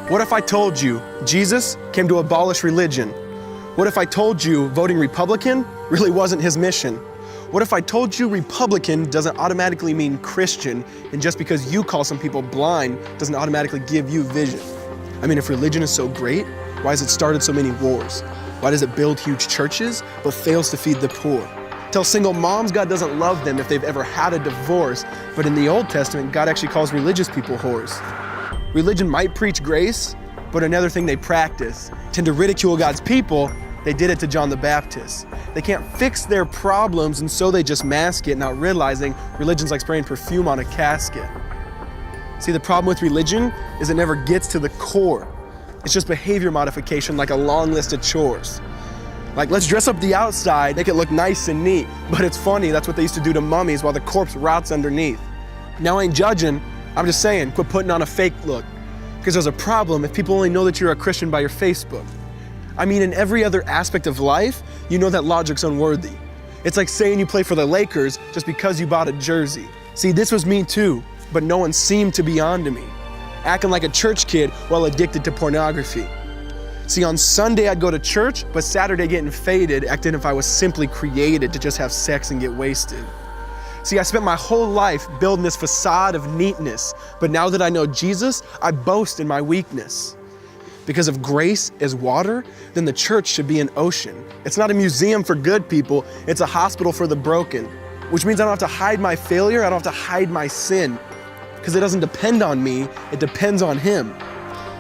What if I told you Jesus came to abolish religion? What if I told you voting Republican really wasn't his mission? What if I told you Republican doesn't automatically mean Christian, and just because you call some people blind doesn't automatically give you vision? I mean, if religion is so great, why has it started so many wars? Why does it build huge churches but fails to feed the poor? Tell single moms God doesn't love them if they've ever had a divorce, but in the Old Testament, God actually calls religious people whores. Religion might preach grace, but another thing they practice, tend to ridicule God's people. They did it to John the Baptist. They can't fix their problems, and so they just mask it, not realizing religion's like spraying perfume on a casket. See, the problem with religion is it never gets to the core. It's just behavior modification, like a long list of chores. Like, let's dress up the outside, make it look nice and neat. But it's funny, that's what they used to do to mummies while the corpse rots underneath. Now, I ain't judging, I'm just saying, quit putting on a fake look. Because there's a problem if people only know that you're a Christian by your Facebook. I mean, in every other aspect of life, you know that logic's unworthy. It's like saying you play for the Lakers just because you bought a jersey. See, this was me too, but no one seemed to be on to me. Acting like a church kid while addicted to pornography. See, on Sunday I'd go to church, but Saturday getting faded, acting if I was simply created to just have sex and get wasted. See, I spent my whole life building this facade of neatness, but now that I know Jesus, I boast in my weakness. Because if grace is water, then the church should be an ocean. It's not a museum for good people, it's a hospital for the broken. Which means I don't have to hide my failure, I don't have to hide my sin. Because it doesn't depend on me, it depends on Him.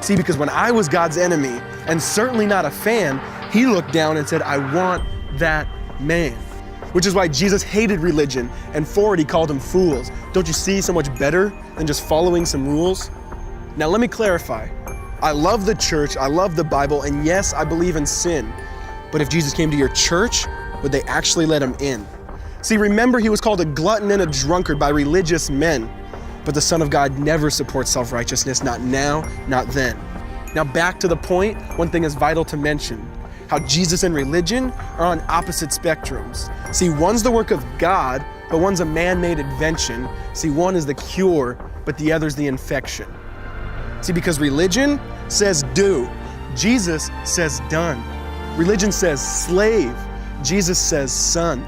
See, because when I was God's enemy, and certainly not a fan, He looked down and said, I want that man. Which is why Jesus hated religion, and for it He called them fools. Don't you see so much better than just following some rules? Now let me clarify. I love the church, I love the Bible, and yes, I believe in sin. But if Jesus came to your church, would they actually let Him in? See, remember He was called a glutton and a drunkard by religious men. But the Son of God never supports self-righteousness, not now, not then. Now back to the point, one thing is vital to mention, how Jesus and religion are on opposite spectrums. See, one's the work of God, but one's a man-made invention. See, one is the cure, but the other's the infection. See, because religion says do, Jesus says done. Religion says slave, Jesus says son.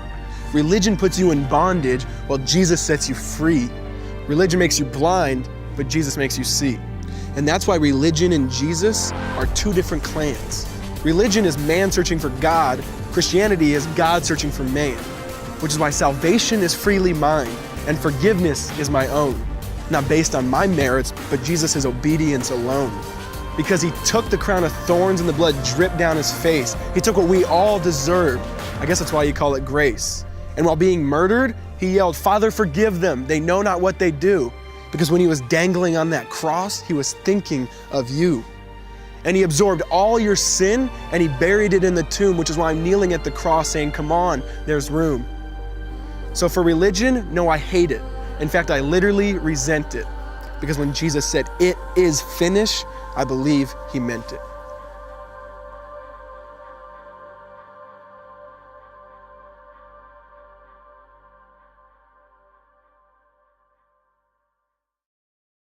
Religion puts you in bondage, while Jesus sets you free. Religion makes you blind, but Jesus makes you see. And that's why religion and Jesus are two different clans. Religion is man searching for God. Christianity is God searching for man. Which is why salvation is freely mine, and forgiveness is my own. Not based on my merits, but Jesus' obedience alone. Because He took the crown of thorns and the blood dripped down His face. He took what we all deserved. I guess that's why you call it grace. And while being murdered, He yelled, Father, forgive them. They know not what they do. Because when He was dangling on that cross, He was thinking of you. And He absorbed all your sin and He buried it in the tomb, which is why I'm kneeling at the cross saying, come on, there's room. So for religion, no, I hate it. In fact, I literally resent it. Because when Jesus said, it is finished, I believe He meant it.